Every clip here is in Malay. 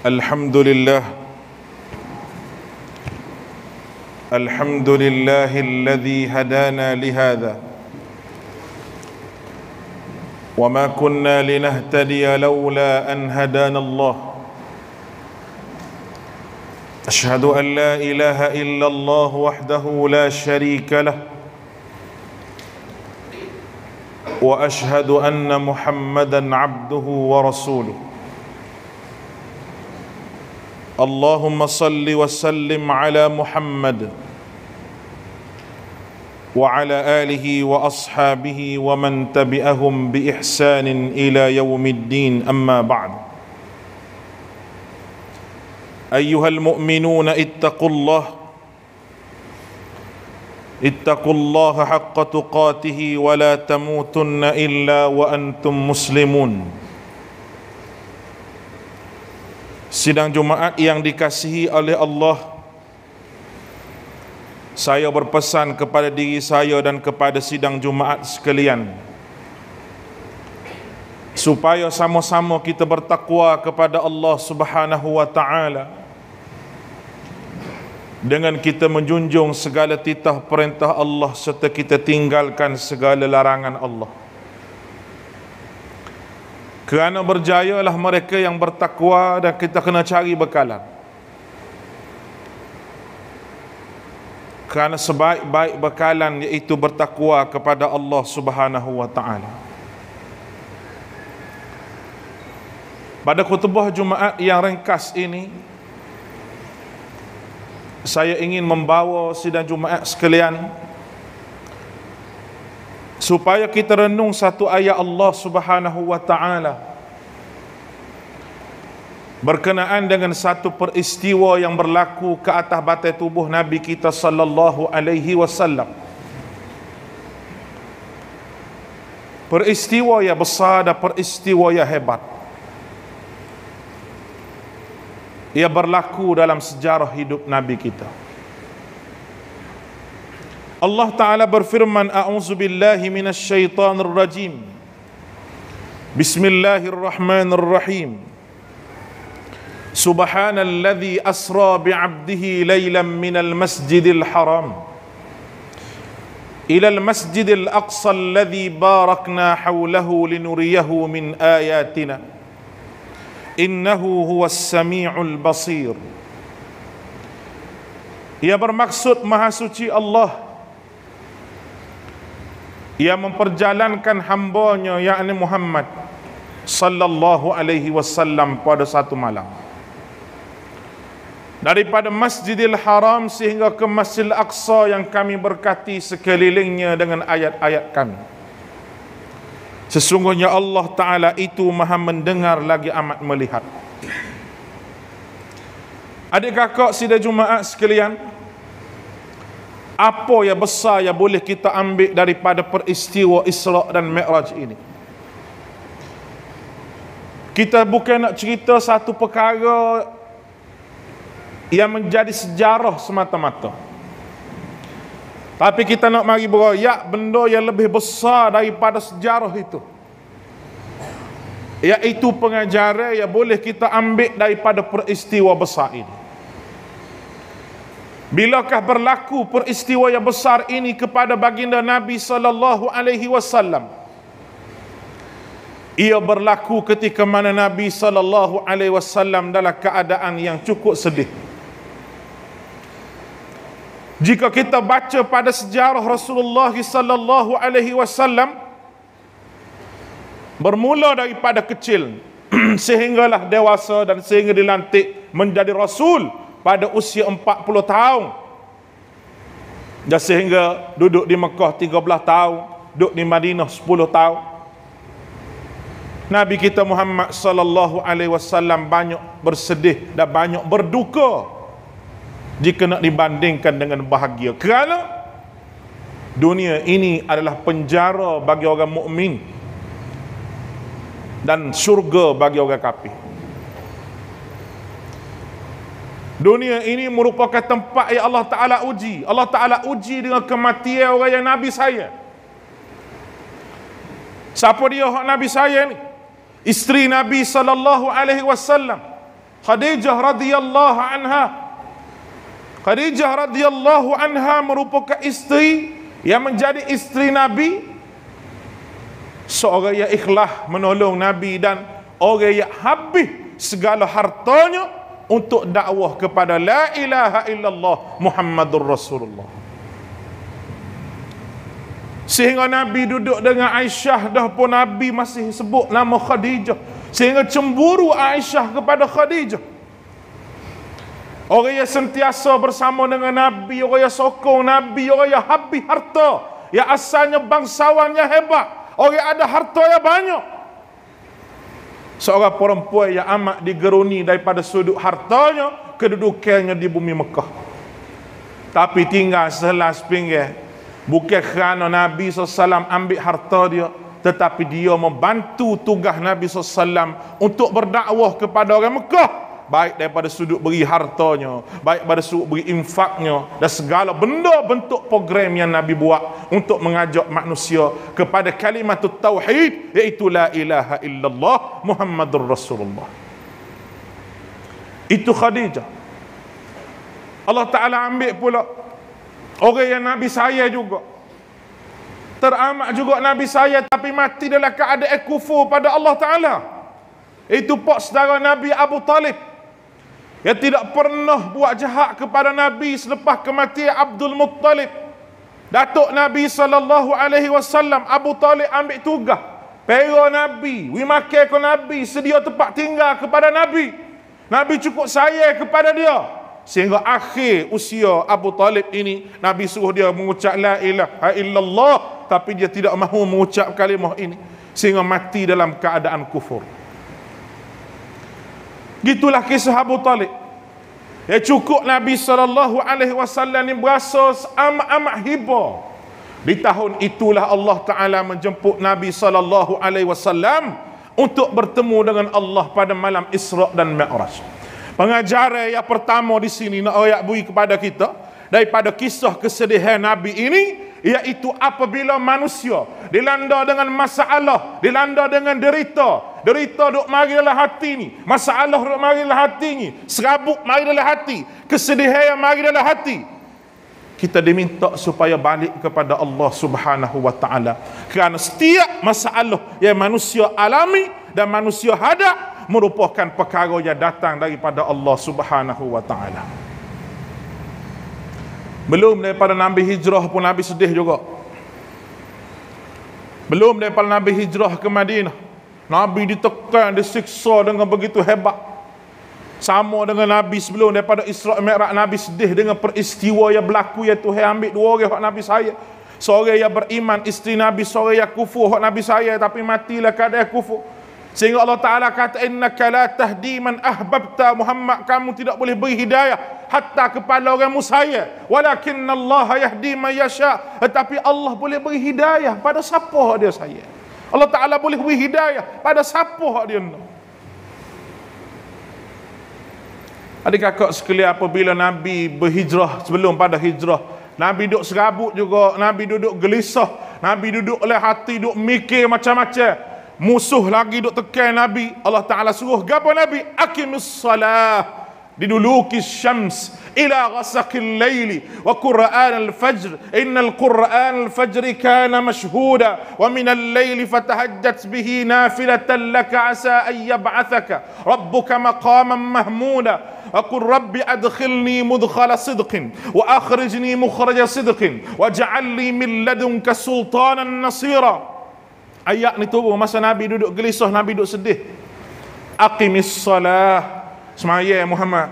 Alhamdulillah alladhi hadana lihada wa ma kunna linahtadiya lawla an hadana Allah. Ashhadu an la ilaha illallah wahdahu la sharika lah wa ashhadu anna Muhammadan abduhu wa rasuluh. Allahumma salli wa sallim ala Muhammad wa ala alihi wa ashabihi wa man tabi'ahum bi ihsanin ila yaumiddin, amma ba'd. Ayyuhal mu'minuna ittaqullaha haqqa tuqatihi wa la tamutunna illa wa antum muslimun. Sidang Jumaat yang dikasihi oleh Allah, saya berpesan kepada diri saya dan kepada sidang Jumaat sekalian, supaya sama-sama kita bertakwa kepada Allah Subhanahu wa ta'ala dengan kita menjunjung segala titah perintah Allah serta kita tinggalkan segala larangan Allah. Kerana berjayalah mereka yang bertakwa, dan kita kena cari bekalan. Kerana sebaik-baik bekalan iaitu bertakwa kepada Allah Subhanahu wa ta'ala. Pada khutbah Jumaat yang ringkas ini, saya ingin membawa sidang Jumaat sekalian supaya kita renung satu ayat Allah Subhanahu wa ta'ala berkenaan dengan satu peristiwa yang berlaku ke atas batai tubuh Nabi kita sallallahu alaihi wasallam. Peristiwa yang besar dan peristiwa yang hebat. Ia berlaku dalam sejarah hidup Nabi kita. Allah Ta'ala berfirman, A'udzu billahi minasy syaithanir rajim. Bismillahirrahmanirrahim. Subhanalladzi asra bi'abdihi laylan minal masjidil haram ilal masjidil aqsa alladzi barakna hawlahu linuriyahu min ayatina innahu huwas sami'ul basir. Ia bermaksud Maha Suci Allah yang memperjalankan hambanya yakni Muhammad sallallahu alaihi wasallam pada satu malam daripada Masjidil Haram sehingga ke Masjidil Aqsa yang kami berkati sekelilingnya dengan ayat-ayat kami. Sesungguhnya Allah Ta'ala itu Maha mendengar lagi amat melihat. Adik kakak sidang Jumaat sekalian, apa yang besar yang boleh kita ambil daripada peristiwa Isra' dan Mi'raj ini? Kita bukan nak cerita satu perkara yang menjadi sejarah semata-mata, tapi kita nak mari beroyak benda yang lebih besar daripada sejarah itu, iaitu pengajaran yang boleh kita ambil daripada peristiwa besar ini. Bilakah berlaku peristiwa yang besar ini kepada baginda Nabi sallallahu alaihi wasallam? Ia berlaku ketika mana Nabi sallallahu alaihi wasallam dalam keadaan yang cukup sedih. Jika kita baca pada sejarah Rasulullah sallallahu alaihi wasallam, bermula daripada kecil sehinggalah dewasa dan sehingga dilantik menjadi rasul pada usia 40 tahun, dan sehingga duduk di Mekah 13 tahun, duduk di Madinah 10 tahun. Nabi kita Muhammad sallallahu alaihi wasallam banyak bersedih dan banyak berduka jika nak dibandingkan dengan bahagia, kerana dunia ini adalah penjara bagi orang mukmin dan syurga bagi orang kafir. Dunia ini merupakan tempat yang Allah Ta'ala uji. Allah Ta'ala uji dengan kematian orang yang Nabi saya. Siapa dia Nabi saya ni? Isteri Nabi sallallahu alaihi wasallam, Khadijah radhiyallahu anha. Khadijah radhiyallahu anha merupakan isteri yang menjadi isteri Nabi, seorang yang ikhlas menolong Nabi dan orang yang habis segala hartanya untuk dakwah kepada la ilaha illallah Muhammadur Rasulullah. Sehingga Nabi duduk dengan Aisyah, dah pun Nabi masih sebut nama Khadijah, sehingga cemburu Aisyah kepada Khadijah. Orang yang sentiasa bersama dengan Nabi, orang yang sokong Nabi, orang yang habis harta, yang asalnya bangsawan yang hebat, orang yang ada harta yang banyak. Seorang perempuan yang amat digeruni daripada sudut hartanya, kedudukannya di bumi Mekah. Tapi tinggal selas pinggir. Bukan kerana Nabi SAW ambil harta dia, tetapi dia membantu tugas Nabi SAW untuk berdakwah kepada orang Mekah, baik daripada sudut beri hartanya, baik daripada sudut beri infaknya, dan segala benda bentuk program yang Nabi buat untuk mengajak manusia kepada kalimat tauhid, iaitu la ilaha illallah Muhammadur Rasulullah. Itu Khadijah. Allah Ta'ala ambil pula orang yang Nabi saya juga, teramat juga Nabi saya, tapi mati dalam keadaan kufur pada Allah Ta'ala. Itu pak saudara Nabi Abu Talib, yang tidak pernah buat jahat kepada Nabi selepas kematian Abdul Muttalib. Datuk Nabi SAW, Abu Talib ambil tugas pera Nabi, makan ke Nabi, sedia tempat tinggal kepada Nabi. Nabi cukup sayang kepada dia, sehingga akhir usia Abu Talib ini, Nabi suruh dia mengucap la ilaha illallah, tapi dia tidak mahu mengucap kalimah ini, sehingga mati dalam keadaan kufur. Gitulah kisah Abu Talib. Ya, cukup Nabi SAW ni berasa amat-amat hibah. Di tahun itulah Allah Ta'ala menjemput Nabi SAW untuk bertemu dengan Allah pada malam Isra' dan Mi'raj. Pengajaran yang pertama di sini nak ayat beri kepada kita daripada kisah kesedihan Nabi ini, iaitu apabila manusia dilanda dengan masalah, dilanda dengan derita duk mari dalam hati ni, masalah duk mari dalam hati ni, serabut mari dalam hati, kesedihan yang mari dalam hati, kita diminta supaya balik kepada Allah Subhanahu wa Ta'ala. Kerana setiap masalah yang manusia alami dan manusia hadap merupakan perkara yang datang daripada Allah Subhanahu wa Ta'ala. Belum daripada Nabi hijrah pun Nabi sedih juga. Belum daripada Nabi hijrah ke Madinah, Nabi ditekan, disiksa dengan begitu hebat. Sama dengan Nabi sebelum daripada Isra' Mi'raj, Nabi sedih dengan peristiwa yang berlaku, yang Tuhan ambil dua orang hak Nabi saya. Seorang yang beriman, isteri Nabi, seorang yang kufur hak Nabi saya, tapi matilah keadaan kufur. Sehingga Allah Ta'ala kata, innaka la tahdi man ahbabta, Muhammad, kamu tidak boleh beri hidayah hatta kepada orang musaya, walakinna Allah yahdi man yasha, tetapi Allah boleh beri hidayah pada siapa dia saya. Allah Ta'ala boleh beri hidayah pada siapa dia nak. Adik kakak sekalian, apabila Nabi berhijrah, sebelum pada hijrah, Nabi duduk serabut juga, Nabi duduk gelisah, Nabi duduk oleh hati, duduk mikir macam-macam. Musuh lagi duk tekan Nabi. Allah Ta'ala suruh gapo Nabi? Aqimis salah liduluki syams ila ghasaqil laili wa qur'an al-fajr innal qur'an al-fajr kana mashhuda wa min al-laili fatahajjat bihi nafilatan laka asa an yab'athaka rabbuka maqaman mahmuda وقل ربي أدخلني مدخل صدق وأخرجني مخرج صدق واجعل لي من لدنك سلطانا نصيرا. Ayat ni turun masa Nabi duduk gelisah, Nabi duduk sedih. Aqimis salah, semaya Muhammad,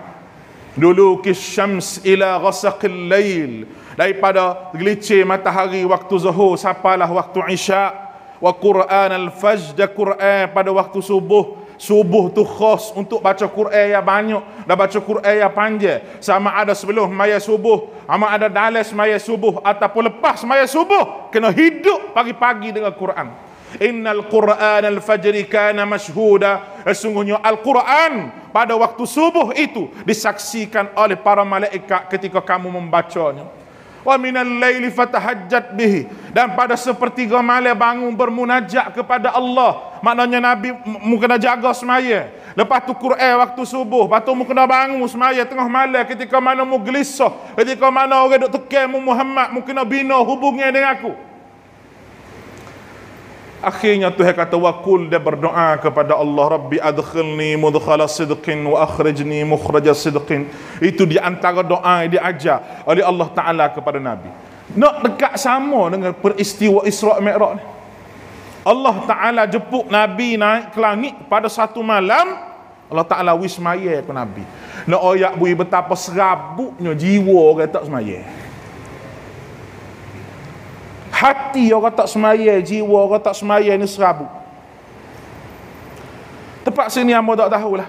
duluki syams ila ghasaqil lail, daripada gelicir matahari waktu zuhur sampailah waktu isya', wa Qur'an al-fajr, Quran pada waktu subuh. Subuh tu khas untuk baca Quran yang banyak dan baca Quran yang panjang, sama ada sebelum maya subuh, sama ada dalam maya subuh ataupun lepas maya subuh, kena hidup pagi-pagi dengan Quran. Innal Qur'an al-fajr kana mashhuda, sesungguhnya Al-Quran pada waktu subuh itu disaksikan oleh para malaikat ketika kamu membacanya. Wa minal laili fatahajjat bihi. Dan pada sepertiga malam bangun bermunajat kepada Allah. Maknanya Nabi kena jaga semaya. Lepas tu Quran waktu subuh. Lepas tu kena bangun semaya tengah malam. Ketika mana mu gelisah, ketika mana orang duk tekan mu Muhammad, mu kena bina hubungan dengan aku. Akhirnya Tuhan kata wakul, dia berdoa kepada Allah, Rabbi adkhilni mudkhala sidqin wa akhrijni mukhraja sidqin. Itu di antara doa yang diajar oleh Allah Ta'ala kepada Nabi. Nak dekat sama dengan peristiwa Isra' Mi'raj ni. Allah Ta'ala jemput Nabi naik ke langit pada satu malam. Allah Ta'ala wismaya ke Nabi. Nak oyak bui betapa serabutnya jiwa orang tak semaya. Hati orang tak semaya, jiwa orang tak semaya ni serabut. Tempat sini hamba tak tahulah.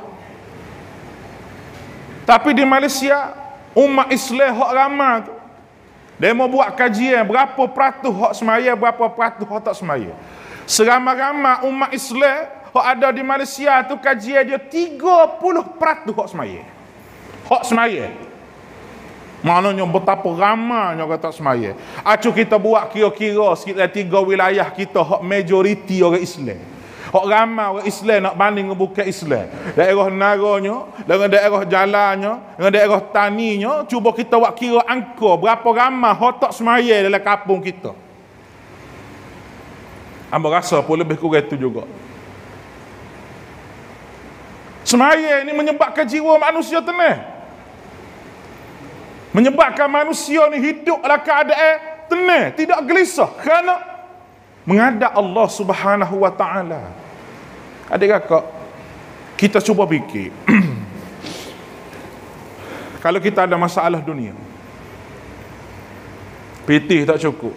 Tapi di Malaysia, umat Islam hak ramai tu, dia mau buat kajian berapa peratus hak semaya, berapa peratus hak tak semaya. Seramai-ramai umat Islam hak ada di Malaysia tu, kajian dia 30% hak semaya. Hak semaya. Maknanya betapa ramainya orang tak semaya. Acu kita buat kira-kira sekitar 3 wilayah kita hak majoriti orang Islam. Hak ramai orang Islam nak banding dengan bukan Islam. Daerah Naranya, dengan daerah jalannya, dengan daerah taninya, cuba kita buat kira angka berapa ramai hak tak semaya dalam kampung kita. Hamba rasa pun lebih kurang itu juga. Semaya ini menyebabkan jiwa manusia tenang. Menyebabkan manusia ni hidup dalam keadaan tenang, tidak gelisah, kerana menghadap Allah Subhanahu wa Ta'ala. Adik-kakak, kita cuba fikir. Kalau kita ada masalah dunia, pitih tak cukup,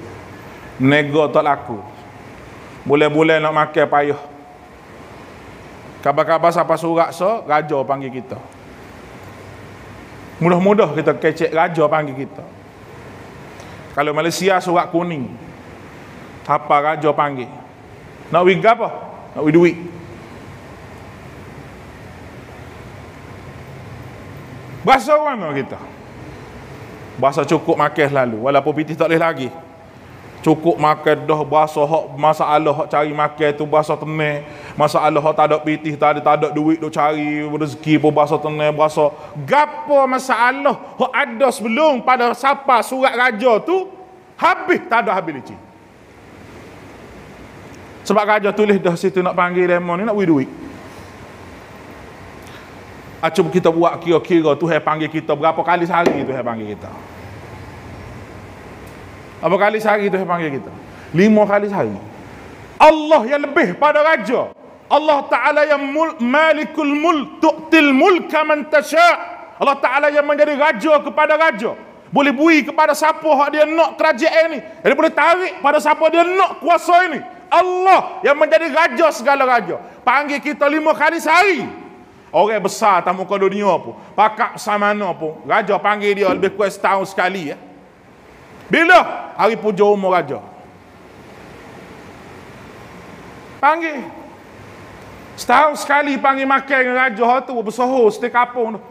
nego tak laku, boleh-boleh nak makan payah, kabar-kabar siapa surat raja panggil kita. Mudah-mudah kita kecek raja panggil kita. Kalau Malaysia surat kuning, apa raja panggil? Nak wig apa? Nak wig duit. Bahasa mana kita? Bahasa cukup makan lalu, walaupun pitih tak boleh lagi. Cukup makan dah, bahasa hak masalah hak cari makan tu bahasa tenang. Masalah hak tak ada pitih, tak ada duit duk cari rezeki pun bahasa tenang, bahasa gapo masalah hak ada sebelum pada siapa surat raja tu habis, tak ada habis licin. Sebab raja tulis dah situ nak panggil demo ni nak duit. Cuba kita buat kira-kira Tuhan panggil kita berapa kali sehari Tuhan panggil kita. Apa kali sehari Tuhan panggil kita? 5 kali sehari. Allah yang lebih pada raja. Allah Ta'ala yang malikul mulk, tu'til mulka man tasha'. Allah Ta'ala yang menjadi raja kepada raja. Boleh bui kepada siapa hak dia nak kerajaan ni. Dia boleh tarik pada siapa dia nak kuasa ini. Allah yang menjadi raja segala raja. Panggil kita 5 kali sehari. Orang besar tak muka dunia pun, pakak samana pun, raja panggil dia lebih kurang setahun sekali. Bila? Hari puja umur raja. Panggil. Setahun sekali panggil makan dengan raja tu, bersohor setiap kapung tu.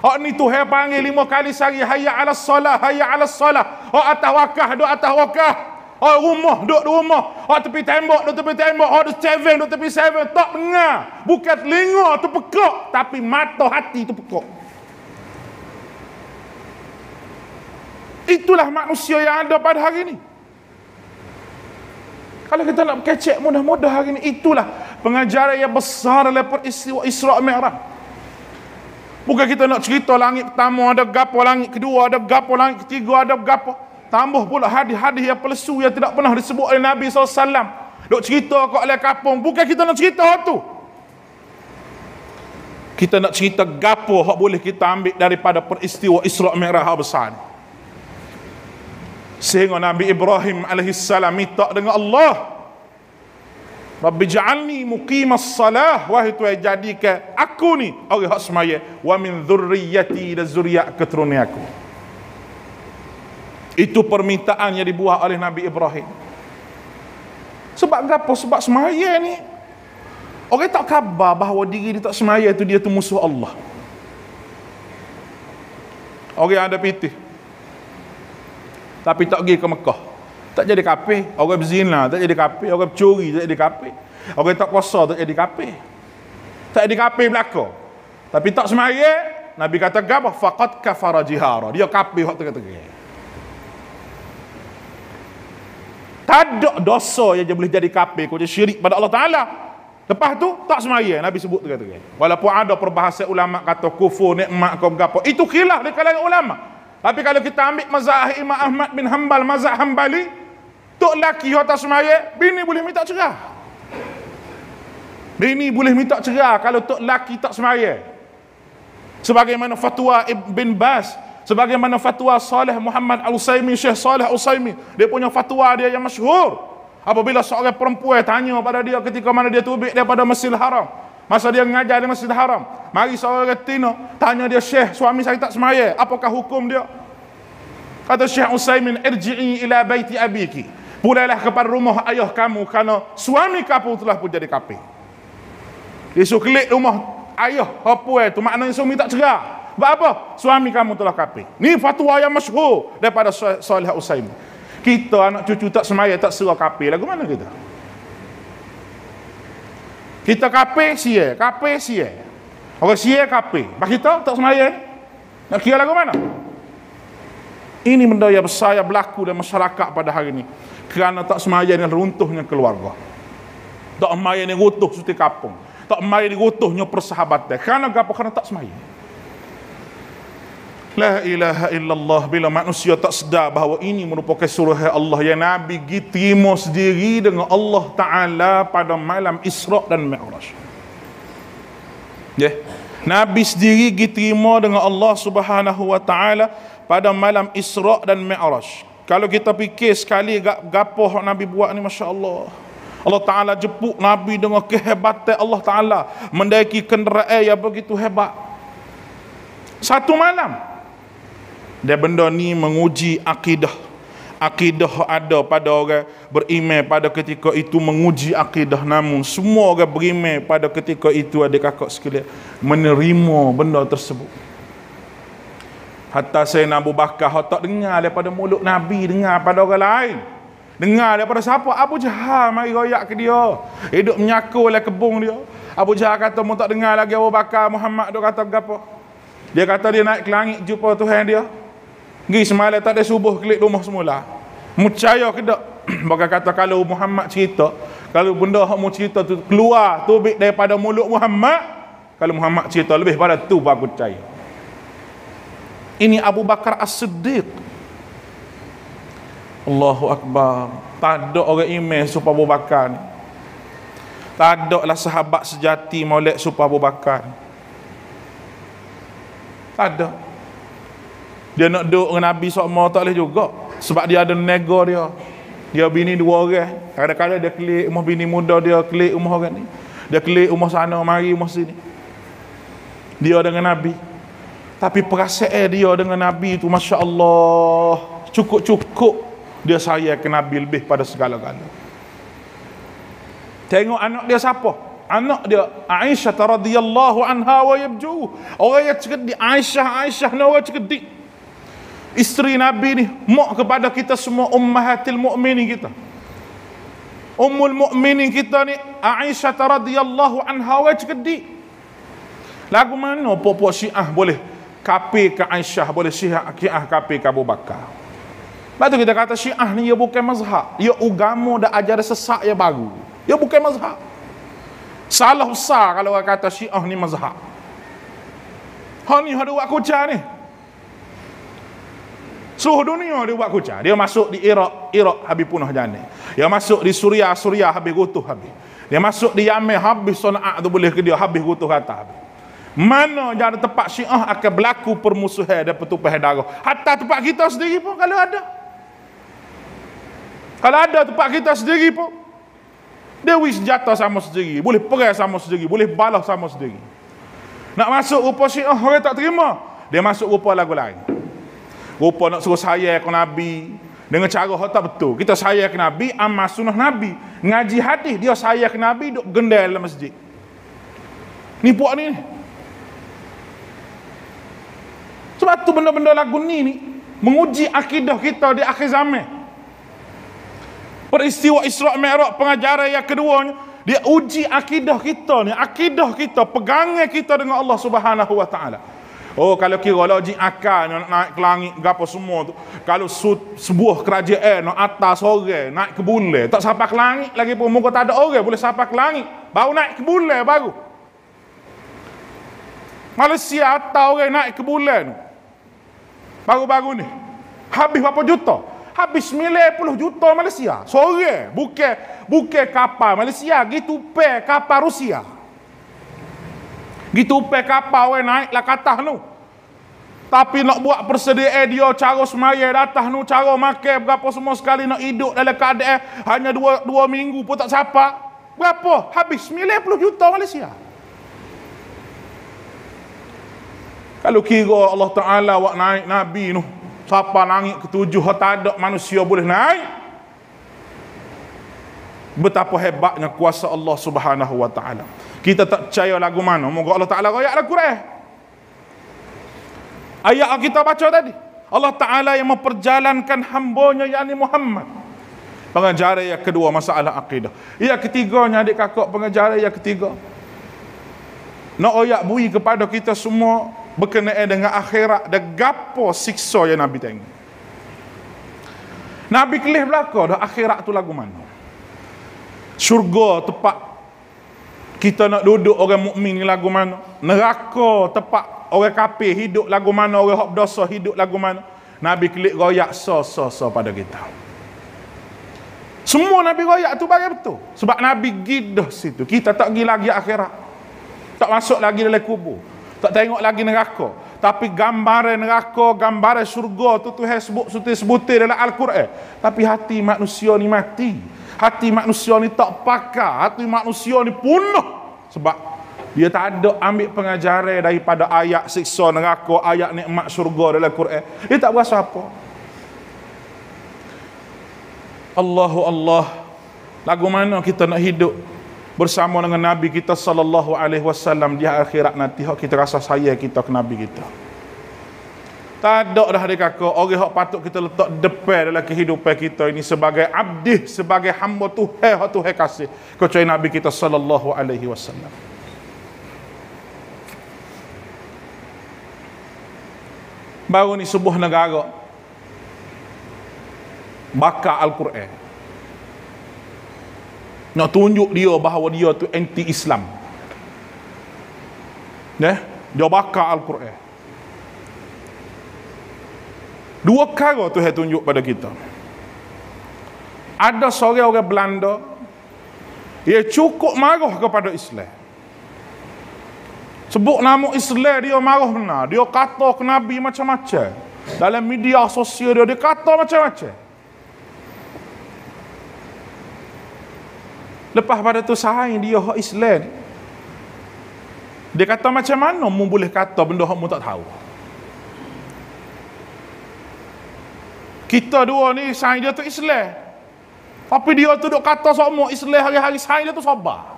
Hak ni Tuhan panggil 5 kali sehari, hayya 'alas salah, hayya 'alas salah. Hak atas wakah, duk atas wakah. Hak rumah, duk di rumah. Hak tepi tembok, duk tepi tembok. Hak di seven, duk tepi seven. Tak dengar. Bukan telinga tu pekak, tapi mata hati tu pekak. Itulah manusia yang ada pada hari ini. Kalau kita nak kecek mudah-mudah hari ini, itulah pengajaran yang besar dalam peristiwa Isra' Mi'raj. Bukan kita nak cerita langit pertama ada gapo, langit kedua ada gapo, langit ketiga ada gapo. Tambah pula hadis-hadis yang palsu yang tidak pernah disebut oleh Nabi SAW. Duk cerita kat oleh kapung. Bukan kita nak cerita hak tu. Kita nak cerita gapo hak boleh kita ambil daripada peristiwa Isra' Mi'raj besar ni. Sehingga Nabi Ibrahim alaihissalam minta dengan Allah, Rabbi ja'alni muqimas salah, wahai Tuhan jadikan aku ni orang hak semaya, wa min dzurriyyati, dan zuriat keturunan aku. Itu permintaan yang dibuat oleh Nabi Ibrahim. Sebab apa? Sebab semaya ni orang tak khabar bahawa diri dia tak semaya tu, dia tu musuh Allah. Orang ada pitih tapi tak pergi ke Mekah, tak jadi kafir. Orang berzina tak jadi kafir, orang bercuri tak jadi kafir, orang tak puasa tak jadi kafir. Tak jadi kafir belaka. Tapi tak semaya, Nabi kata apa? Faqad kafara jihara. Dia kafir hak tengah-tengah. Tak ada dosa yang boleh jadi kafir kau jadi syirik pada Allah Taala. Lepas tu tak semaya, Nabi sebut tengah-tengah. Walaupun ada perbahasan ulama kata kufur nikmat kau gapo, itu khilaf di kalangan ulama. Tapi kalau kita ambil mazhab Imam Ahmad bin Hanbal, mazhab Hanbali, tok laki hak tak semaya, bini boleh minta cerai. Bini boleh minta cerai kalau tok laki tak semaya. Sebagaimana fatwa Ibn Baz, sebagaimana fatwa Saleh Muhammad Al-Utsaimin, Syekh Saleh Al-Utsaimin, dia punya fatwa dia yang masyhur. Apabila seorang perempuan tanya pada dia ketika mana dia tubik daripada Masjidil Haram, masa dia mengajar di Masjidil Haram, mari seorang retina tanya dia, Syekh, suami saya tak semaya, apakah hukum dia? Kata Syekh Utsaimin, irji'i ila baiti abiki, pulailah kepada rumah ayah kamu kerana suami kamu telah pun jadi kafir. Dia suruh klik rumah ayah apa itu, maknanya suami tak cerai. Sebab apa? Suami kamu telah kafir. Ni fatwa yang masyhur daripada Saleh Utsaimin. Kita anak cucu tak semaya, tak serah kafir, lagu mana kita? Kita kafir sia, kafir sia. Orang sia kafir. Bak kita tak semaya. Nak kira lagu mana? Ini benda yang besar yang berlaku dalam masyarakat pada hari ini. Kerana tak semaya dengan runtuhnya keluarga. Tak semaya dengan runtuh suti kampung. Tak semaya dengan runtuhnya persahabatan. Kerana apa? Kerana tak semaya. La ilaha illallah. Bila manusia tak sedar bahawa ini merupakan suruhan Allah yang Nabi terima sendiri dengan Allah Ta'ala pada malam Isra' dan Mi'raj. Nabi sendiri diterima dengan Allah Subhanahu wa Ta'ala pada malam Isra' dan Mi'raj. Kalau kita fikir sekali gapo Nabi buat ni, Masya Allah. Allah Ta'ala jemput Nabi dengan kehebatan Allah Ta'ala, mendaiki kenderaan yang begitu hebat. Satu malam. Dan benda ni menguji akidah. Akidah ada pada orang beriman pada ketika itu, menguji akidah. Namun semua orang beriman pada ketika itu, adik kakak sekalian, menerima benda tersebut. Hatta Sayyidina Abu Bakar tak dengar daripada mulut Nabi, dengar pada orang lain. Dengar daripada siapa? Abu Jahal mari royak ke dia. Hidup menyakul oleh kebun dia. Abu Jahal kata, mu tak dengar lagi Abu Bakar, Muhammad dia kata apa? Dia kata dia naik ke langit jumpa Tuhan dia. Pergi semalam tak ada subuh klik rumah semula. Mu percaya ke tak? Baka kata kalau Muhammad cerita, kalau benda hak mu cerita tu keluar tubik daripada mulut Muhammad, kalau Muhammad cerita lebih pada tu aku percaya. Ini Abu Bakar As-Siddiq. Allahu Akbar. Tak ada orang iman supaya Abu Bakar ni. Tak ada lah sahabat sejati molek supaya Abu Bakar. Tak ada. Dia nak duduk dengan Nabi SAW tak boleh juga. Sebab dia ada nego dia. Dia bini dua orang. Kadang-kadang dia kelik rumah bini muda, dia kelik rumah orang ni. Dia kelik rumah sana, mari rumah sini. Dia dengan Nabi. Tapi perasaan dia dengan Nabi itu, Masya Allah, cukup-cukup dia sayang ke Nabi lebih pada segala-gala. Tengok anak dia siapa? Anak dia Aisyah radhiyallahu anha wa yabju. Orang yang cerdik, Aisyah ni orang cerdik. Isteri Nabi ni, mak kepada kita semua, ummahatil mu'minin kita. Ummul mu'minin kita ni Aisyah radhiyallahu anha orang cerdik. Lagu mana puak-puak Syiah boleh kafir ke Aisyah, boleh Syiah kafir ke Abu Bakar? Lepas tu kita kata Syiah ni ia bukan mazhab, ia agama dah ajar sesak yang baru. Ia bukan mazhab. Salah besar kalau orang kata Syiah ni mazhab. Ha ni ada buat kucar ni. Seluruh dunia dia buat kucar. Dia masuk di Iraq habis punah jana. Dia masuk di Suriah habis gutuh habis. Dia masuk di Yaman habis Sana'a tu boleh ke dia habis gutuh kata habis. Mana jadi tempat Syiah akan berlaku permusuhan dan pertumpahan darah. Hatta tempat kita sendiri pun kalau ada. Kalau ada tempat kita sendiri pun, dia wis senjata sama sendiri, boleh perang sama sendiri, boleh balas sama sendiri. Nak masuk rupa Syiah orang tak terima, dia masuk rupa lagu lain. Rupa nak suruh sayang ke Nabi dengan cara yang tak betul. Kita sayang ke Nabi, amal sunnah Nabi, ngaji hadis, dia sayang ke Nabi duk gendal dalam masjid. Ni puak ni. Sebab tu benda-benda lagu ni menguji akidah kita di akhir zaman. Peristiwa Isra' Mi'raj pengajaran yang keduanya, dia uji akidah kita ni, akidah kita, pegangan kita dengan Allah Subhanahu wa taala. Oh, kalau kira logik akal nak naik ke langit gapo semua tu, kalau sebuah kerajaan nak atas orang naik ke bulan, tak sampai ke langit lagi pun muka tak ada orang boleh sampai ke langit, baru naik ke bulan baru. Malaysia atas orang naik ke bulan baru-baru ni habis berapa juta? Habis 90 juta Malaysia. Sore, bukan kapal Malaysia, gitu pe kapal Rusia. Gitu pe kapal we naik lah ke atas tu. Tapi nak buat persediaan dia, cara semaya datang tu, cara makan berapa semua sekali nak hidup dalam keadaan hanya 2 minggu pun tak sampai. Berapa? Habis 90 juta Malaysia. Kalau kira Allah Ta'ala wak naik Nabi tu, siapa langit ketujuh, tak ada manusia boleh naik. Betapa hebatnya kuasa Allah Subhanahu wa taala. Kita tak percaya lagu mana, moga Allah Taala royak lagu Quran. Ayat yang kita baca tadi, Allah Taala yang memperjalankan hamba-Nya yakni Muhammad. Pengajaran yang kedua, masalah akidah. Yang ketiganya, adik kakak, pengajaran yang ketiga, nak royak bui kepada kita semua berkenaan dengan akhirat dan gapo siksa yang Nabi tengok. Nabi kelih belaka dah akhirat tu lagu mana. Syurga tempat kita nak duduk orang mukmin ni lagu mana. Neraka tempat orang kafir hidup lagu mana, orang hak berdosa hidup lagu mana. Nabi kelih royak so pada kita. Semua Nabi royak tu bagi betul. Sebab Nabi gidah situ. Kita tak pergi lagi akhirat. Tak masuk lagi dalam kubur. Tak tengok lagi neraka. Tapi gambaran neraka, gambaran syurga tu Tuhan sebutin dalam Al-Quran. Tapi hati manusia ni mati. Hati manusia ni tak pakar. Hati manusia ni punah. Sebab dia tak ada ambil pengajaran daripada ayat siksa neraka, ayat nikmat syurga dalam Quran. Dia tak berasa apa. Allahu Allah. Lagu mana kita nak hidup bersama dengan Nabi kita sallallahu alaihi wasallam di akhirat nanti, hak kita rasa sayang kita ke Nabi kita. Tak ada dah dia kakak orang hak patut kita letak depan dalam kehidupan kita ini sebagai abdi, sebagai hamba Tuhan, hak Tuhan kasih kecuali Nabi kita sallallahu alaihi wasallam. Baru ni sebuah negara bakar Al-Quran, nak tunjuk dia bahawa dia tu anti-Islam. Dia bakar Al-Quran. Dua perkara tu saya tunjuk pada kita. Ada seorang orang Belanda, dia cukup marah kepada Islam. Sebut nama Islam, dia marah benar. Dia kata ke Nabi macam-macam. Dalam media sosial dia kata macam-macam. Lepas pada tu sahaja dia hak Islam. Dia kata macam mana mu boleh kata benda hak mu tak tahu. Kita dua ni sahaja dia tu Islam. Tapi dia tu duk kata semua Islam hari-hari, sahaja dia tu sabar.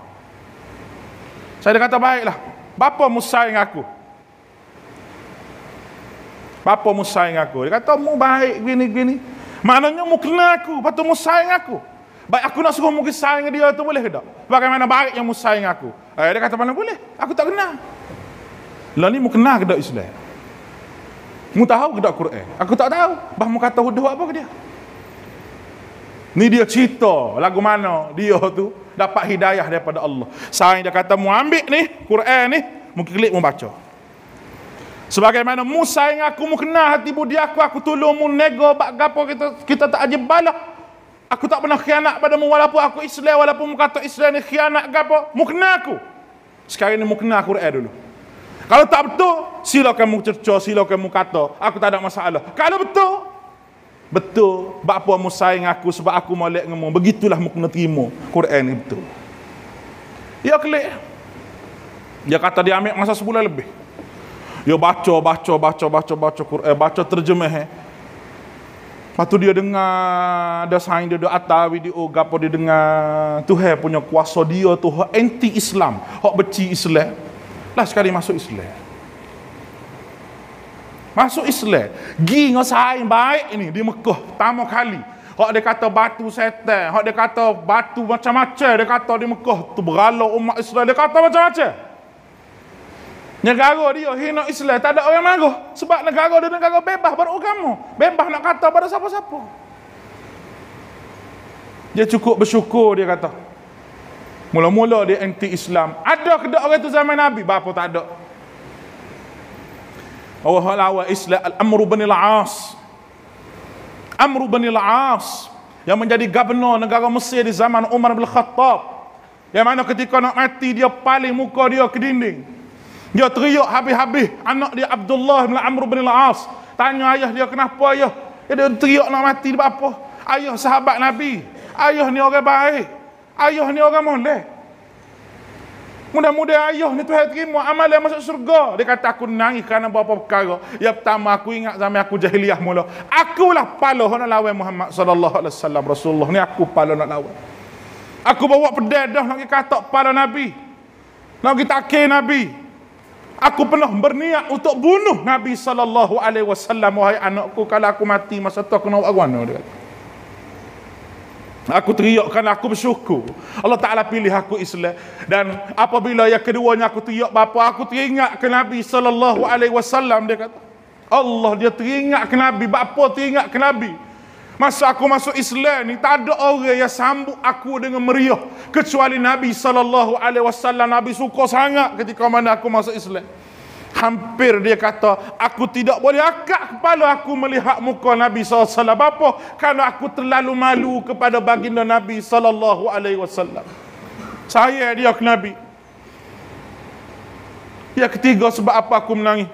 Saya dia kata baiklah. Bapa mu sayang aku. Bapa mu sayang aku. Dia kata mu baik gini-gini. Maknanya mu kenal aku, lepas tu mu sayang aku. Baik aku nak suruh mungkin sayang dia tu boleh ke tak? Bagaimana baik yang mu sayang aku? Dia kata mana boleh? Aku tak kenal. Lah ni mu kenal ke tak Islam? Mu tahu ke tak Quran? Aku tak tahu. Bah mu kata huduh apa ke dia? Ni dia cerita lagu mana dia tu dapat hidayah daripada Allah. Sayang dia kata mu ambil ni Quran ni, mu klik mu baca. Sebagaimana mu sayang aku, mu kenal hati budi aku tolong mu nego bak gapo kita tak ajib balah. Aku tak pernah khianat padamu walaupun aku Islam, walaupun mu kata Islam ni khianat ke apa, mu kenal aku. Sekarang ni mu kenal Quran dulu. Kalau tak betul, silakan mu cerca, silakan mu kata, aku tak ada masalah. Kalau betul, bapa mu sayang aku sebab aku molek dengan mu, begitulah mu kena terima Quran ni betul. Ya klik. Dia kata dia ambil masa sebulan lebih. Dia baca Quran, baca terjemah. Lepas tu dia dengar ada sign dia atas video gapo dia dengar Tuhan punya kuasa dia tu hak anti Islam, hak benci Islam. Lah sekali masuk Islam. Masuk Islam. Gi ngosain baik ini di Mekah pertama kali. Hak dia kata batu setan, hak dia kata batu macam-macam, dia kata di Mekah tu beralau umat Islam, dia kata macam-macam. Negara dia hina Islam, tak ada orang marah. Sebab negara dia negara bebas beragama, bebas nak kata pada siapa-siapa. Dia cukup bersyukur, dia kata. Mula-mula dia anti Islam. Ada ke tak orang tu zaman Nabi? Bapa tak ada. Allah lawa Islam Al-Amru bin Al-As. Amru bin Al-As yang menjadi gubernur negara Mesir di zaman Umar bin Khattab. Yang mana ketika nak mati dia paling muka dia ke dinding. Dia teriak habis-habis. Anak dia Abdullah bin Amr bin Al-As tanya ayah dia, kenapa ayah? Dia teriak nak mati dia apa? Ayah sahabat Nabi. Ayah ni orang baik. Ayah ni orang molek. Mudah-mudahan ayah ni Tuhan terima amal yang masuk surga. Dia kata aku nangis kerana beberapa perkara. Yang pertama aku ingat zaman aku jahiliah mula. Akulah pala nak lawan Muhammad sallallahu alaihi wasallam. Rasulullah ni aku pala nak lawan. Aku bawa pedang dah nak katak kepala Nabi. Nak kita takir Nabi. Aku pernah berniat untuk bunuh Nabi sallallahu alaihi wasallam. Wahai anakku, kalau aku mati masa tu aku nak buat apa? Dia kata. Aku teriak kerana aku bersyukur Allah Ta'ala pilih aku Islam. Dan apabila yang keduanya aku teriak bapa, aku teringat ke Nabi sallallahu alaihi wasallam. Dia kata Allah, dia teringat ke Nabi. Bapa teringat ke Nabi. Masa aku masuk Islam ni tak ada orang yang sambut aku dengan meriah kecuali Nabi sallallahu alaihi wasallam. Nabi suka sangat ketika mana aku masuk Islam. Hampir dia kata, aku tidak boleh angkat kepala aku melihat muka Nabi SAW. Apa? Kerana aku terlalu malu kepada baginda Nabi SAW. Saya dia ke Nabi. Yang ketiga, sebab apa aku menangis?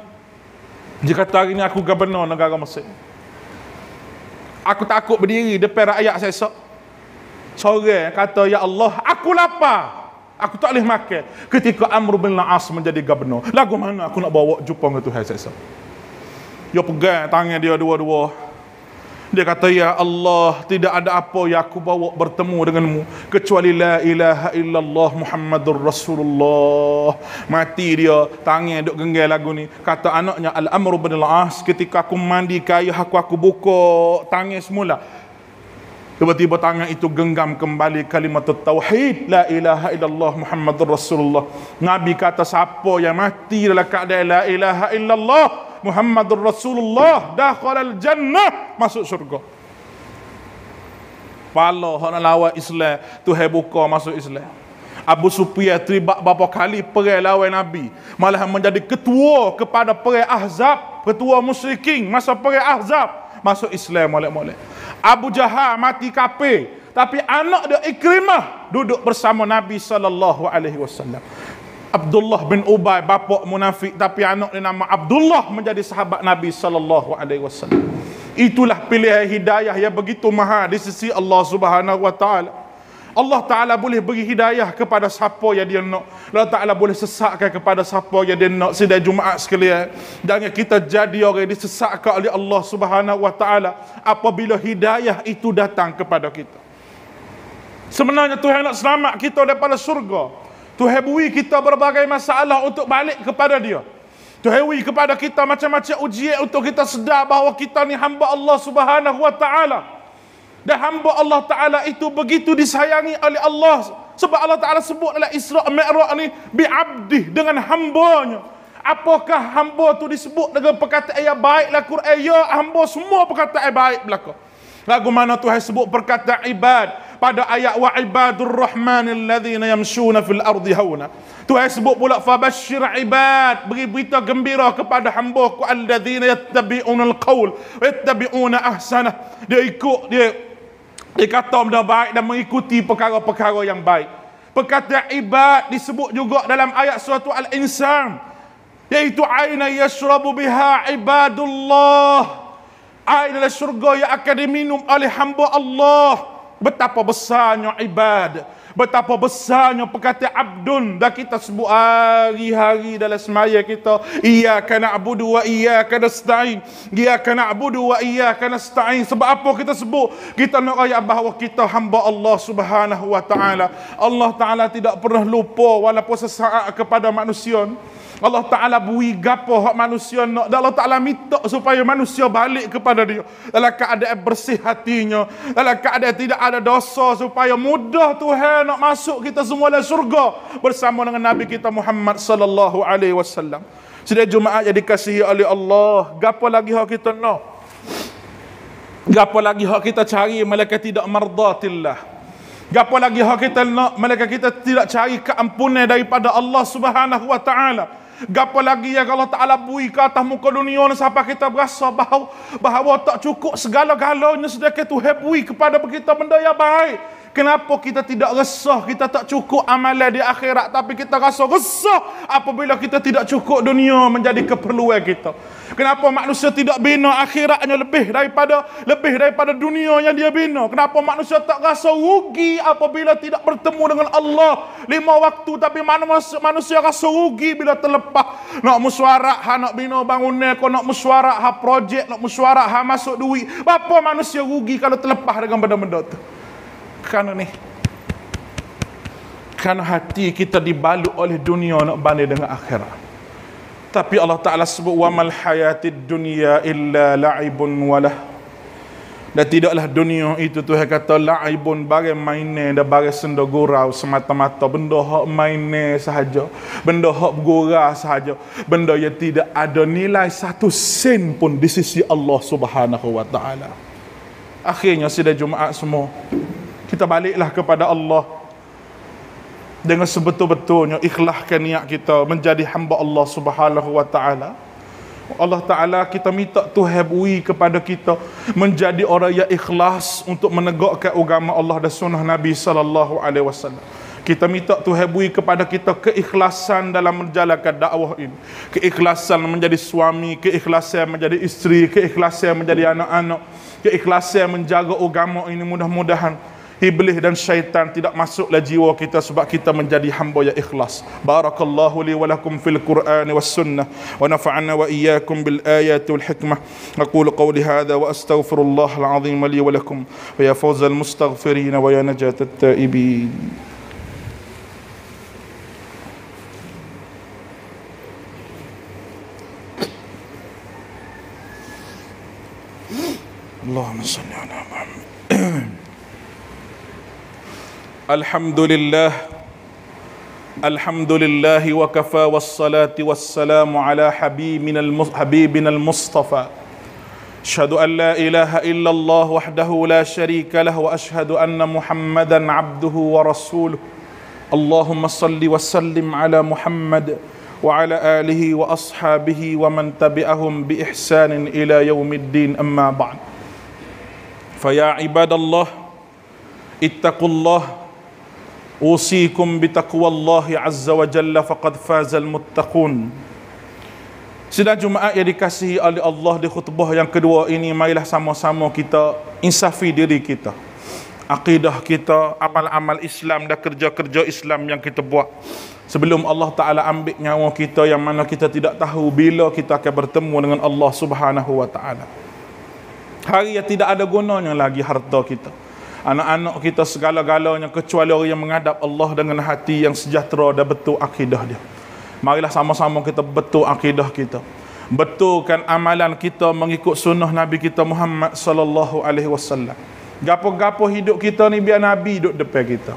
Dia kata, hari ini aku gubernur negara Mesir. Aku takut berdiri depan rakyat saya. Seorang kata, ya Allah, aku lapar. Aku tak boleh makan. Ketika Amr bin Al-As menjadi gubernur, lagu mana aku nak bawa jumpa dengan Tuhan saya? Dia pegang tangan dia dua-dua. Dia kata, ya Allah, tidak ada apa yang aku bawa bertemu denganmu kecuali la ilaha illallah Muhammadur Rasulullah. Mati dia, tangan duk genggam lagu ni. Kata anaknya Al-Amr bin Al-As, ketika aku mandi ke ayah aku buka tangan semula. Tiba-tiba tangan itu genggam kembali kalimat tauhid, la ilaha illallah Muhammadur Rasulullah. Nabi kata, siapa yang mati dalam keadaan la ilaha illallah Muhammadur Rasulullah, dakhalal jannah, masuk syurga. Pala hak nak lawan Islam, Tuhan buka masuk Islam. Abu Sufyan terlibat berapa kali perang lawan Nabi, malah menjadi ketua kepada perang Ahzab, ketua musyrikin masa perang Ahzab, masuk Islam molek-molek. Abu Jahal mati kafir, tapi anak dia Ikrimah duduk bersama Nabi sallallahu alaihi wasallam. Abdullah bin Ubay bapa munafik, tapi anak dia nama Abdullah menjadi sahabat Nabi sallallahu alaihi wasallam. Itulah pilihan hidayah yang begitu mahal di sisi Allah Subhanahu wa taala. Allah Ta'ala boleh beri hidayah kepada siapa yang dia nak. Allah Ta'ala boleh sesatkan kepada siapa yang dia nak. Sidang Jumaat sekalian, jangan kita jadi orang yang disesatkan oleh Allah Subhanahu wa Ta'ala apabila hidayah itu datang kepada kita. Sebenarnya Tuhan nak selamat kita daripada surga. Tuhan beri kita berbagai masalah untuk balik kepada dia. Tuhan beri kepada kita macam-macam ujian untuk kita sedar bahawa kita ni hamba Allah Subhanahu wa Ta'ala. Dan hamba Allah Ta'ala itu begitu disayangi oleh Allah. Sebab Allah Ta'ala sebut dalam Isra' Mi'raj ni bi'abdih, dengan hambanya. Apakah hamba tu disebut dengan perkataan yang baik dalam Quran? Ya, hamba semua perkataan baik belaka. Lagu mana Tuhan sebut perkataan ibad pada ayat wa ibadur rahmanil ladzina yamshuna fil ardi hauna. Tuhan sebut pula fabashshir ibad, beri berita gembira kepada hamba-Ku alladzina yattabi'unal qaul wa yattabi'una ahsanah. Dia kata benda baik dan mengikuti perkara-perkara yang baik. Perkataan ibad disebut juga dalam ayat surah Al-Insan, iaitu aina yashrabu biha ibadullah, air dalam syurga yang akan diminum oleh hamba Allah. Betapa besarnya ibad, betapa besarnya perkataan abdun. Dan kita sebut hari-hari dalam semaya kita, iyyaka na'budu wa iyyaka nasta'in, iyyaka na'budu wa iyyaka nasta'in. Sebab apa kita sebut? Kita nak raya bahawa kita hamba Allah Subhanahu wa Ta'ala. Allah Ta'ala tidak pernah lupa walaupun sesaat kepada manusia. Allah Ta'ala bui gapo hak manusia nak. Dan Allah Ta'ala minta supaya manusia balik kepada dia dalam keadaan bersih hatinya, dalam keadaan tidak ada dosa, supaya mudah Tuhan nak masuk kita semua dalam surga bersama dengan Nabi kita Muhammad sallallahu alaihi wasallam. Sidang Jumaat yang dikasihi oleh Allah, gapo lagi hak kita nak? Gapo lagi hak kita cari malaikat tidak mardatillah? Gapo lagi hak kita nak malaikat kita tidak cari keampunan daripada Allah Subhanahu wa taala? Gapo lagi yang Allah Taala bui ke atas muka dunia ni sampai kita berasa bahawa tak cukup segala-galanya sedekah Tuhan bui kepada kita benda yang baik. Kenapa kita tidak resah, kita tak cukup amalan di akhirat, tapi kita rasa resah apabila kita tidak cukup dunia menjadi keperluan kita? Kenapa manusia tidak bina akhiratnya lebih daripada dunia yang dia bina? Kenapa manusia tak rasa rugi apabila tidak bertemu dengan Allah 5 waktu, tapi manusia rasa rugi bila terlepas nak mesyuarat ha nak bina bangunan, kau nak mesyuarat ha projek, nak mesyuarat ha masuk duit. Apa manusia rugi kalau terlepas dengan benda-benda tu? Kerana hati kita dibalut oleh dunia nak banding dengan akhirat. Tapi Allah Ta'ala sebut wa mal hayatid dunya illa la'ibun walah. Dan tidaklah dunia itu Tuhan kata la'ibun, bagai mainan dan bagai senda gurau semata-mata, benda hak mainan sahaja, benda hak gurau sahaja, benda yang tidak ada nilai 1 sen pun di sisi Allah Subhanahu wa taala. Akhirnya sidang Jumaat semua, kita baliklah kepada Allah dengan sebetul-betulnya, ikhlaskan niat kita menjadi hamba Allah Subhanahu wa taala. Allah Taala kita minta Tuhan bui kepada kita menjadi orang yang ikhlas untuk menegakkan agama Allah dan sunnah Nabi sallallahu alaihi wasallam. Kita minta Tuhan bui kepada kita keikhlasan dalam menjalankan dakwah ini, keikhlasan menjadi suami, keikhlasan menjadi isteri, keikhlasan menjadi anak-anak, keikhlasan menjaga agama ini. Mudah-mudahan iblis dan syaitan tidak masuklah jiwa kita sebab kita menjadi hamba yang ikhlas. Barakallahu li wa lakum fil Qur'an was sunnah wa nafa'ana wa iyyakum bil ayati wal hikmah. Aqulu qawli hadha wa astaghfirullah al azim li wa lakum wa ya fawzal mustaghfirin wa ya najatat taibin. Allahumma salli ala Muhammad. Alhamdulillah wa kafa wassalati wassalamu ala habibina al-Mustafa. Asyhadu an la ilaha illallah wahdahu la syarika lah wa asyhadu anna Muhammadan abduhu wa rasuluh. Allahumma salli wa sallim ala Muhammad wa ala alihi wa ashabihi wa man tabi'ahum bi ihsanin ila yaumiddin, amma ba'd. Fa ya ibadallah ittaqullah usikum bitaqwallahi azza wa jalla faqad fazal muttaqun. Sidang Jumaat yang dikasihi oleh Allah, di khutbah yang kedua ini marilah sama-sama kita insafi diri kita, akidah kita, amal-amal Islam dan kerja-kerja Islam yang kita buat sebelum Allah Ta'ala ambil nyawa kita, yang mana kita tidak tahu bila kita akan bertemu dengan Allah Subhanahu wa Ta'ala. Hari yang tidak ada gunanya lagi harta kita, anak-anak kita, segala-galanya, kecuali orang yang menghadap Allah dengan hati yang sejahtera dan betul akidah dia. Marilah sama-sama kita betul akidah kita, betulkan amalan kita mengikut sunnah Nabi kita Muhammad sallallahu alaihi wasallam. Gapo-gapo hidup kita ni biar Nabi duduk depan kita,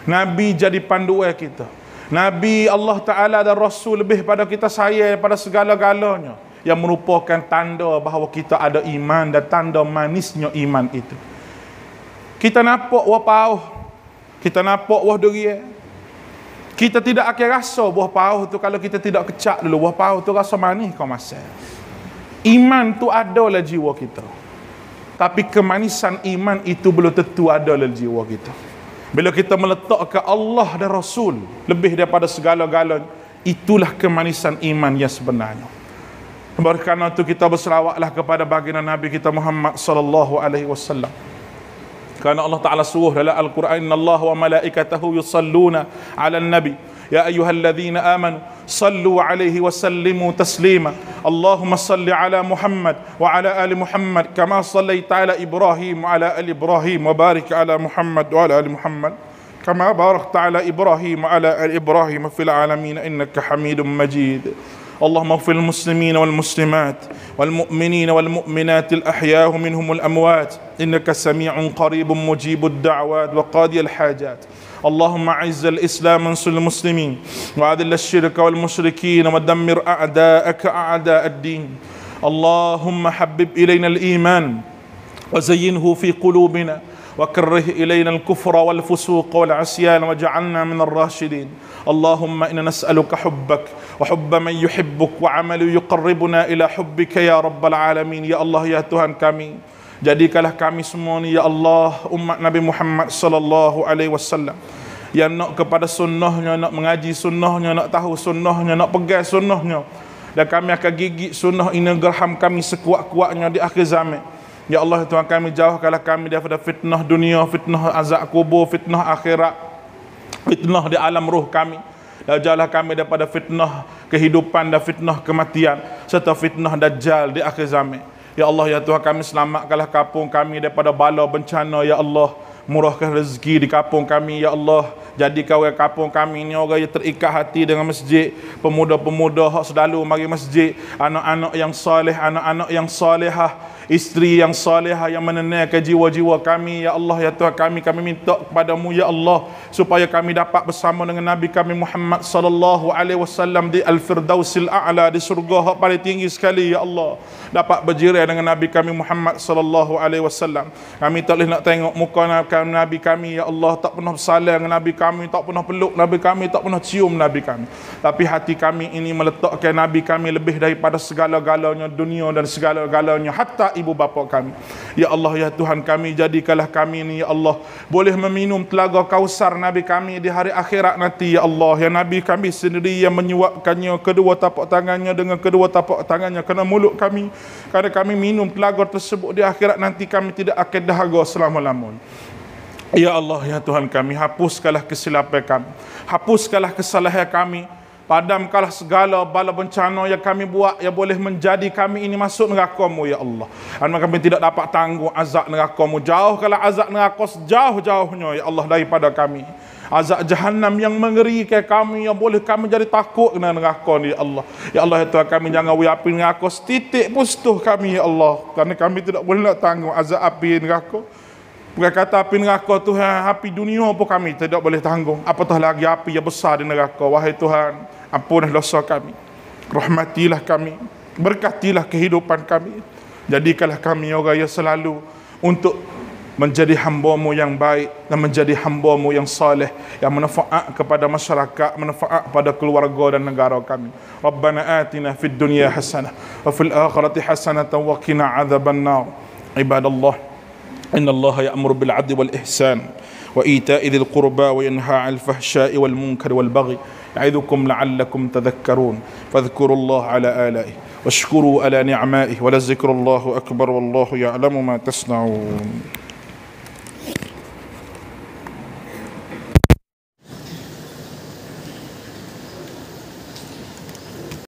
Nabi jadi panduan kita, Nabi, Allah Ta'ala dan Rasul lebih pada kita sayang pada segala-galanya, yang merupakan tanda bahawa kita ada iman dan tanda manisnya iman itu. Kita nampak buah pauh, kita nampak buah durian, kita tidak akan rasa buah pauh tu kalau kita tidak kecak dulu. Buah pauh tu rasa manis kau masa. Iman tu ada dalam jiwa kita, tapi kemanisan iman itu belum tentu ada dalam jiwa kita. Bila kita meletakkan Allah dan Rasul lebih daripada segala-galanya, itulah kemanisan iman yang sebenarnya. Oleh kerana itu kita berselawatlah kepada baginda Nabi kita Muhammad sallallahu alaihi wasallam. Karena Allah Ta'ala suruh dalam Al-Quran, innallaha wa malaikatahu yusalluna 'alan nabi ya ayyuhalladzina amanu sallu 'alaihi wa sallimu taslima. Allahumma salli 'ala Muhammad wa 'ala ali Muhammad kama sallaita 'ala Ibrahim wa 'ala ali Ibrahim wa barik 'ala Muhammad wa 'ala ali Muhammad كما باركت على إبراهيم وعلى آل إبراهيم في العالمين إنك حميد مجيد. اللهم اغفر للمسلمين والمسلمات والمؤمنين والمؤمنات الأحياء منهم الأموات إنك سميع قريب مجيب الدعوات وقاضي الحاجات. اللهم أعز الإسلام وانصر المسلمين وأذل الشرك والمشركين ودمر أعداءك أعداء الدين. اللهم حبب إلينا الإيمان وزينه في قلوبنا وكره إلينا الكفر والفسوق والعصيان واجعلنا من الراشدين. اللهم إنا نسألك حبك وحب من يحبك وعمل يقربنا إلى حبك يا رب العالمين. Ya Allah, ya Tuhan kami, jadikanlah kami semua ni ya Allah umat Nabi Muhammad sallallahu alaihi wasallam yang nak kepada sunnahnya, nak mengaji sunnahnya, nak tahu sunnahnya, nak pegang sunnahnya, dan kami akan gigit sunnah ini gerham kami sekuat-kuatnya di akhir zaman. Ya Allah, Tuhan kami, jauhkanlah kami daripada fitnah dunia, fitnah azab kubur, fitnah akhirat, fitnah di alam ruh kami. Dan jauhlah kami daripada fitnah kehidupan dan fitnah kematian serta fitnah dajjal di akhir zaman. Ya Allah, ya Tuhan kami, selamatkanlah kampung kami daripada bala bencana. Ya Allah, murahkan rezeki di kampung kami. Ya Allah, jadikan orang kampung kami ini orang yang terikat hati dengan masjid, pemuda-pemuda hak selalu mari masjid, anak-anak yang soleh, anak-anak yang solehah, isteri yang salihah yang menenangkan jiwa-jiwa kami. Ya Allah, ya Tuhan kami minta kepadamu ya Allah supaya kami dapat bersama dengan Nabi kami Muhammad sallallahu alaihi wasallam di Al-Firdausil A'la, di surga hak paling tinggi sekali. Ya Allah, dapat berjiran dengan Nabi kami Muhammad sallallahu alaihi wasallam. Kami tak boleh nak tengok muka Nabi kami ya Allah, tak pernah bersalam dengan Nabi kami, tak pernah peluk Nabi kami, tak pernah cium Nabi kami, tapi hati kami ini meletakkan Nabi kami lebih daripada segala-galanya dunia dan segala-galanya, hatta ibu bapa kami. Ya Allah, ya Tuhan kami, jadikanlah kami ini ya Allah boleh meminum telaga Kausar Nabi kami di hari akhirat nanti. Ya Allah, ya Nabi kami sendiri yang menyuapkannya kedua tapak tangannya dengan kedua tapak tangannya kerana mulut kami, kerana kami minum telaga tersebut di akhirat nanti kami tidak akan dahaga selama-lamanya. Ya Allah, ya Tuhan kami, hapuskanlah kesilapan kami, hapuskanlah kesalahan kami, padamkanlah segala bala bencana yang kami buat yang boleh menjadi kami ini masuk neraka-Mu ya Allah. Dan kami tidak dapat tanggung azab neraka-Mu. Jauhkanlah azab neraka sejauh-jauhnya ya Allah daripada kami. Azab jahannam yang mengerikan kami, yang boleh kami jadi takut dengan neraka ni ya Allah. Ya Allah, ya Tuhan kami, jangan api neraka setitik pun setuh kami ya Allah, kerana kami tidak boleh nak tanggung azab api neraka. Bukan kata api neraka Tuhan, api dunia pun kami tidak boleh tanggung, apatah lagi api yang besar di neraka. Wahai Tuhan, ampunlah dosa kami, rahmatilah kami, berkatilah kehidupan kami, jadikanlah kami orang yang selalu untuk menjadi hamba-Mu yang baik dan menjadi hamba-Mu yang saleh, yang manfaat kepada masyarakat, manfaat pada keluarga dan negara kami. Rabbana atina fid dunya hasanah wa fil akhirati hasanah wa qina adzabannar. Ibadallah, إن الله يأمر بالعدل والإحسان وإيتاء ذي القربى وينهى عن الفحشاء والمنكر والبغي يعظكم لعلكم تذكرون فاذكروا الله على آلائه واشكروا على نعمائه ولذكر الله أكبر والله يعلم ما تصنعون.